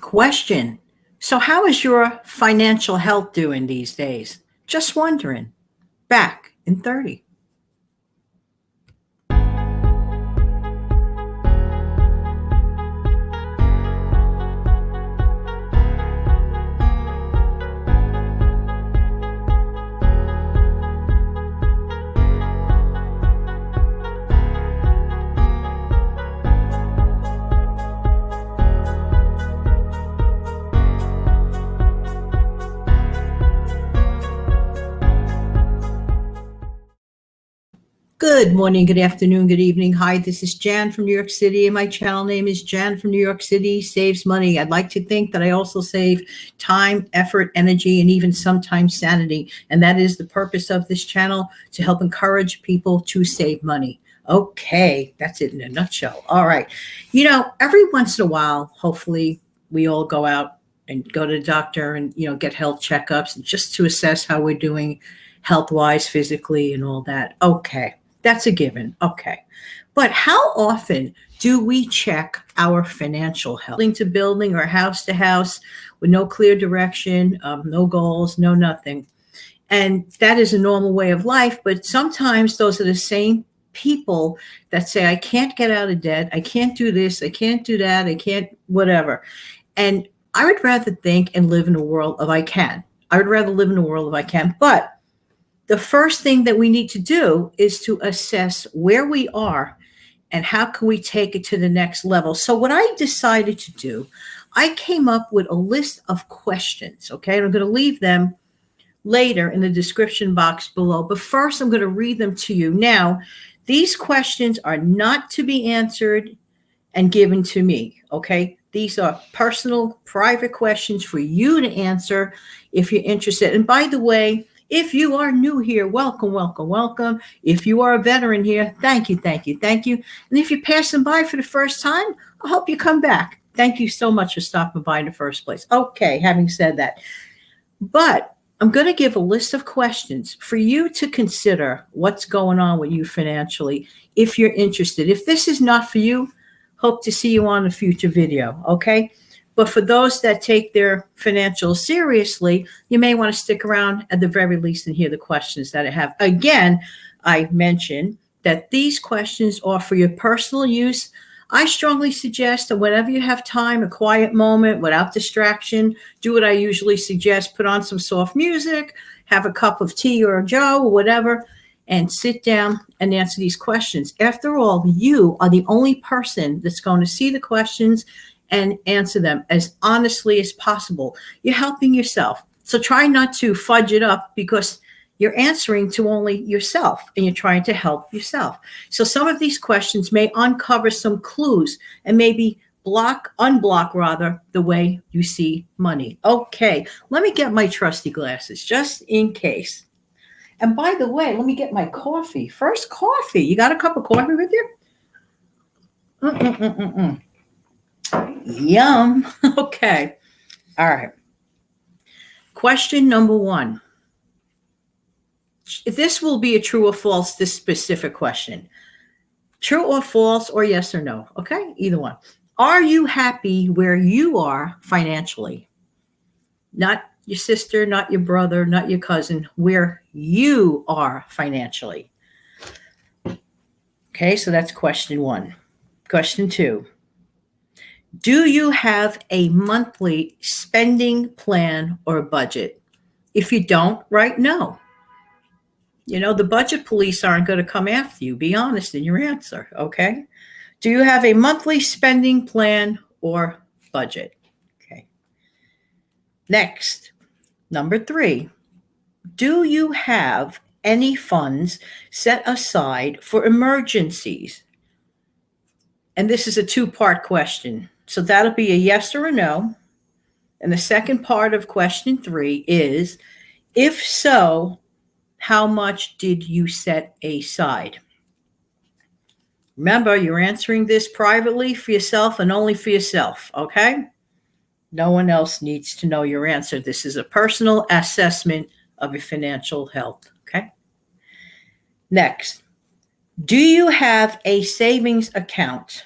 Question. So, how is your financial health doing these days? Just wondering. Back in 30. Good morning, good afternoon, good evening. Hi, this is Jan from New York City, and my channel name is Jan from New York City Saves Money. I'd like to think that I also save time, effort, energy, and even sometimes sanity. And that is the purpose of this channel, to help encourage people to save money. Okay, that's it in a nutshell. All right. Every once in a while, hopefully, we all go out and go to the doctor and, get health checkups just to assess how we're doing health-wise, physically, and all that. Okay. That's a given. Okay. But how often do we check our financial health? Building to building or house to house with no clear direction, no goals, no nothing. And that is a normal way of life. But sometimes those are the same people that say, I can't get out of debt. I can't do this. I can't do that. I can't whatever. And I would rather think and live in a world of I can. I would rather live in a world of I can. But the first thing that we need to do is to assess where we are and how can we take it to the next level. So what I decided to do, I came up with a list of questions, okay? And I'm going to leave them later in the description box below. But first, I'm going to read them to you. Now, these questions are not to be answered and given to me, okay? These are personal, private questions for you to answer if you're interested. And by the way, if you are new here, welcome, welcome, welcome. If you are a veteran here, thank you, thank you, thank you. And if you're passing by for the first time, I hope you come back. Thank you so much for stopping by in the first place. Okay, having said that, but I'm going to give a list of questions for you to consider what's going on with you financially if you're interested. If this is not for you, hope to see you on a future video, okay? But for those that take their financials seriously, you may want to stick around at the very least and hear the questions that I have. Again, I mentioned that these questions are for your personal use. I strongly suggest that whenever you have time, a quiet moment without distraction, do what I usually suggest. Put on some soft music, have a cup of tea or a joe or whatever, and sit down and answer these questions. After all, you are the only person that's going to see the questions and answer them as honestly as possible. You're helping yourself. So try not to fudge it up because you're answering to only yourself and you're trying to help yourself. So some of these questions may uncover some clues and maybe unblock rather, the way you see money. Okay, let me get my trusty glasses just in case. And by the way, let me get my coffee. First coffee. You got a cup of coffee with you? Yum. Okay. All right. Question number 1. This will be a true or false, this specific question. True or false, or yes or no. Okay. Either one. Are you happy where you are financially? Not your sister, not your brother, not your cousin, where you are financially. Okay. So that's question 1. Question 2. Do you have a monthly spending plan or budget? If you don't, write no. The budget police aren't going to come after you. Be honest in your answer, okay? Do you have a monthly spending plan or budget? Okay. Next, number 3. Do you have any funds set aside for emergencies? And this is a 2-part question. So that'll be a yes or a no. And the second part of question 3 is, if so, how much did you set aside? Remember, you're answering this privately for yourself and only for yourself, okay? No one else needs to know your answer. This is a personal assessment of your financial health, okay? Next, do you have a savings account?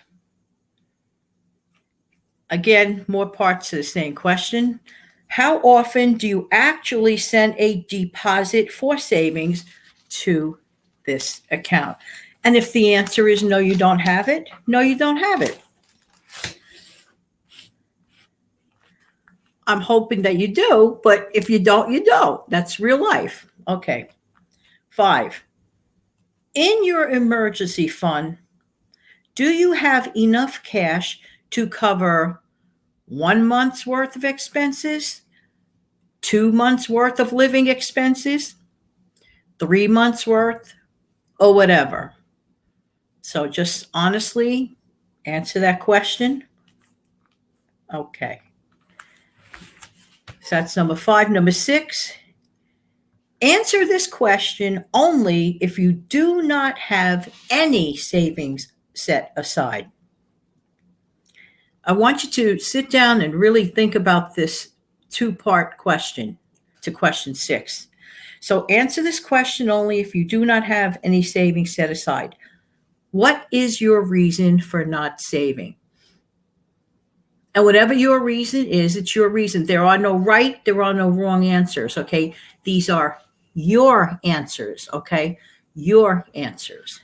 Again, more parts to the same question. How often do you actually send a deposit for savings to this account? And if the answer is no, you don't have it, no, you don't have it. I'm hoping that you do, but if you don't, you don't. That's real life. Okay. 5. In your emergency fund, do you have enough cash to cover 1 month's worth of expenses, 2 months worth of living expenses, 3 months worth, or whatever? So just honestly answer that question. Okay. So that's number 5. Number 6, answer this question only if you do not have any savings set aside. I want you to sit down and really think about this 2-part question to question 6. So answer this question only if you do not have any savings set aside. What is your reason for not saving? And whatever your reason is, it's your reason. There are no right, there are no wrong answers, okay? These are your answers, okay? Your answers.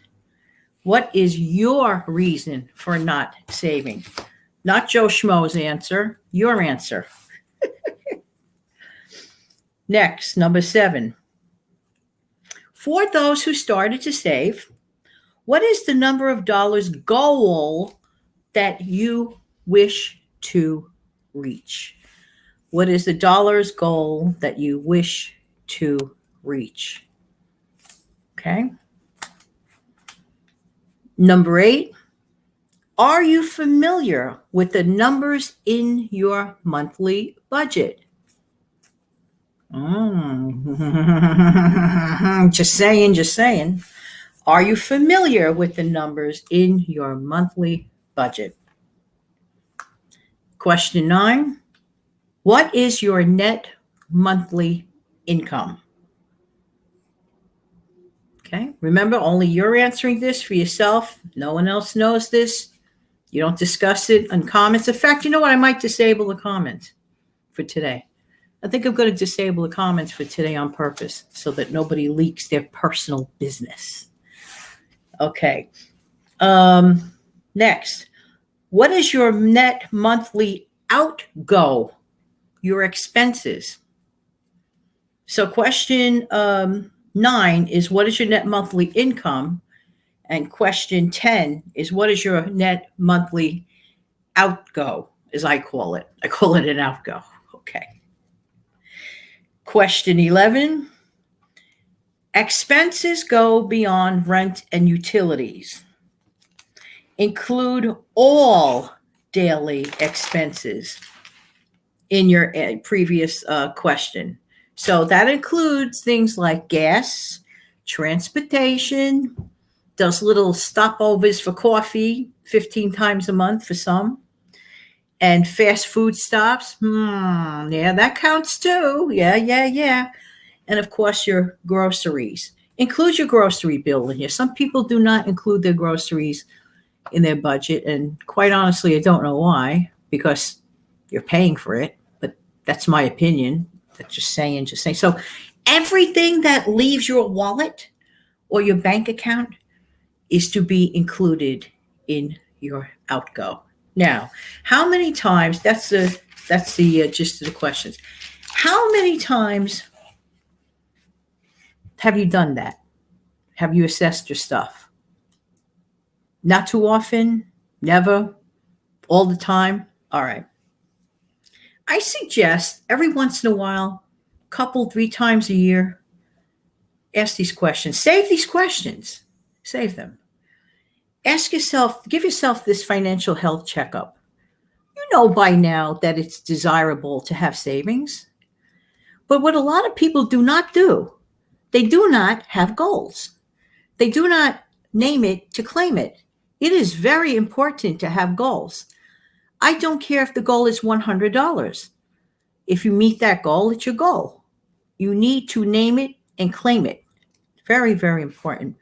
What is your reason for not saving? Not Joe Schmo's answer, your answer. Next, number 7. For those who started to save, what is the number of dollars goal that you wish to reach? What is the dollars goal that you wish to reach? Okay. Number 8, are you familiar with the numbers in your monthly budget? Just saying. Are you familiar with the numbers in your monthly budget? Question 9, what is your net monthly income? Okay, remember, only you're answering this for yourself. No one else knows this. You don't discuss it in comments. In fact, you know what? I might disable the comments for today. I think I'm going to disable the comments for today on purpose so that nobody leaks their personal business. Okay. Next, what is your net monthly outgo, your expenses? So question 9 is, what is your net monthly income? And question 10 is, what is your net monthly outgo, as I call it? I call it an outgo. Okay. Question 11, expenses go beyond rent and utilities. Include all daily expenses in your previous question. So that includes things like gas, transportation, those little stopovers for coffee 15 times a month for some, and fast food stops. Yeah, that counts too. Yeah. And of course, your groceries. Include your grocery bill in here. Some people do not include their groceries in their budget, and quite honestly, I don't know why, because you're paying for it, but that's my opinion. That's just saying. So everything that leaves your wallet or your bank account is to be included in your outgo. Now, how many times, that's the gist of the questions. How many times have you done that? Have you assessed your stuff? Not too often? Never? All the time? All right. I suggest every once in a while, couple, 3 times a year, ask these questions. Save these questions. Save them. Ask yourself, give yourself this financial health checkup. You know by now that it's desirable to have savings. But what a lot of people do not do, they do not have goals. They do not name it to claim it. It is very important to have goals. I don't care if the goal is $100. If you meet that goal, it's your goal. You need to name it and claim it. Very, very important.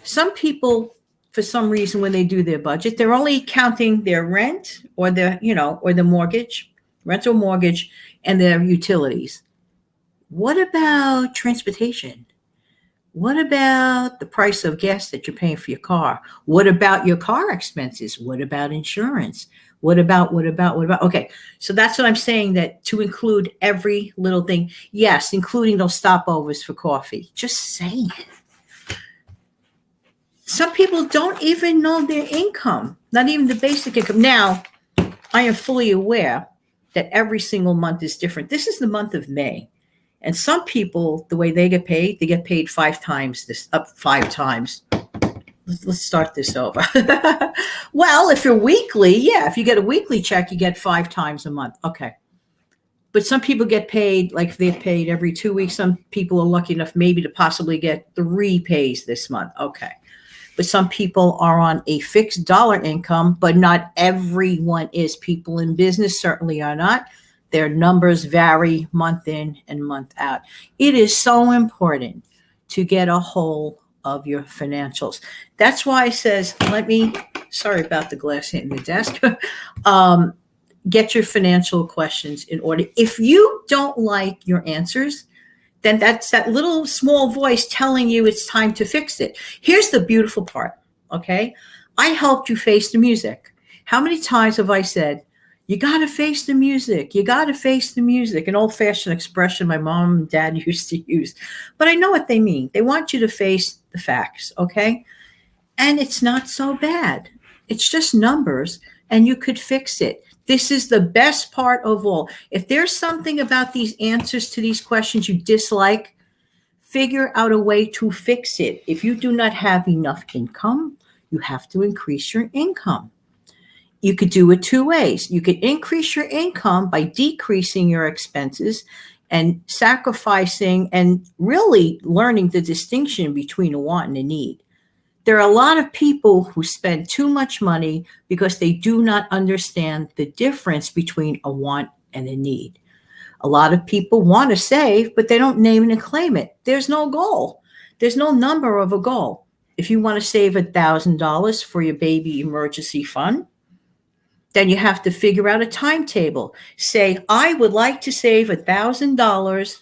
Some people for some reason when they do their budget, they're only counting their rent or the mortgage, rental mortgage, and their utilities. What about transportation? What about the price of gas that you're paying for your car? What about your car expenses? What about insurance? What about? Okay, so that's what I'm saying, that to include every little thing. Yes, including those stopovers for coffee. Just saying. Some people don't even know their income, not even the basic income. Now, I am fully aware that every single month is different. This is the month of May. And some people, the way they get paid 5 times up 5 times. Let's start this over. Well, if you're weekly, if you get a weekly check, you get 5 times a month. Okay. But some people get paid, like they get paid every 2 weeks. Some people are lucky enough maybe to possibly get 3 pays this month. Okay. But some people are on a fixed dollar income, but not everyone is. People in business certainly are not. Their numbers vary month in and month out. It is so important to get a hold of your financials. That's why it says, sorry about the glass hitting the desk. Get your financial questions in order. If you don't like your answers, then that's that little small voice telling you it's time to fix it. Here's the beautiful part, okay? I helped you face the music. How many times have I said, you got to face the music. You got to face the music, an old-fashioned expression my mom and dad used to use. But I know what they mean. They want you to face the facts, okay? And it's not so bad. It's just numbers, and you could fix it. This is the best part of all. If there's something about these answers to these questions you dislike, figure out a way to fix it. If you do not have enough income, you have to increase your income. You could do it 2 ways. You could increase your income by decreasing your expenses and sacrificing and really learning the distinction between a want and a need. There are a lot of people who spend too much money because they do not understand the difference between a want and a need. A lot of people want to save, but they don't name and claim it. There's no goal. There's no number of a goal. If you want to save $1,000 for your baby emergency fund, then you have to figure out a timetable. Say, I would like to save $1,000,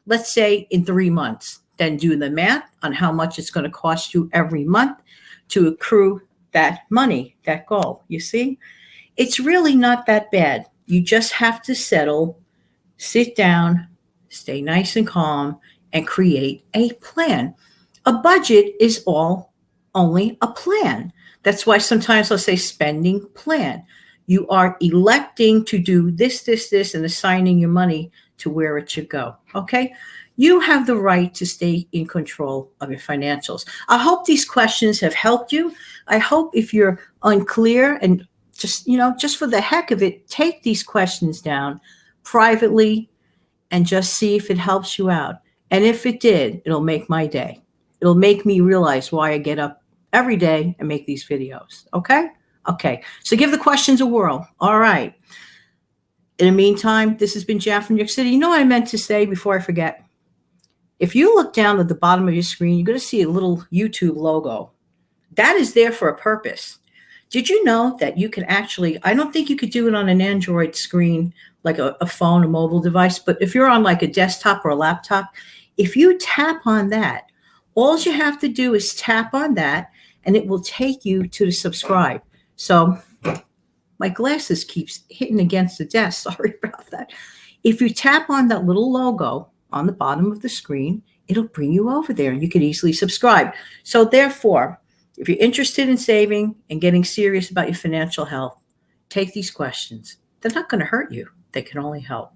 let's say in 3 months. Then do the math on how much it's going to cost you every month to accrue that money, that goal. You see, it's really not that bad. You just have to settle, sit down, stay nice and calm, and create a plan. A budget is only a plan. That's why sometimes I'll say spending plan. You are electing to do this, and assigning your money to where it should go. Okay? You have the right to stay in control of your financials. I hope these questions have helped you. I hope if you're unclear and just for the heck of it, take these questions down privately and just see if it helps you out. And if it did, it'll make my day. It'll make me realize why I get up every day and make these videos. Okay? Okay. So give the questions a whirl. All right. In the meantime, this has been Jan from New York City. You know what I meant to say before I forget? If you look down at the bottom of your screen, you're going to see a little YouTube logo. That is there for a purpose. Did you know that you can actually, I don't think you could do it on an Android screen, like a phone, a mobile device, but if you're on like a desktop or a laptop, if you tap on that, all you have to do is tap on that and it will take you to the subscribe. So my glasses keeps hitting against the desk. Sorry about that. If you tap on that little logo on the bottom of the screen, it'll bring you over there and you can easily subscribe. So therefore, if you're interested in saving and getting serious about your financial health, take these questions. They're not going to hurt you. They can only help.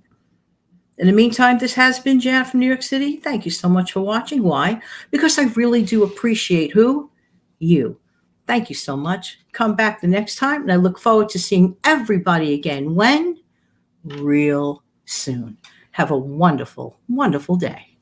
In the meantime, this has been Jan from New York City. Thank you so much for watching. Why? Because I really do appreciate who? You. Thank you so much. Come back the next time, and I look forward to seeing everybody again. When? Real soon. Have a wonderful, wonderful day.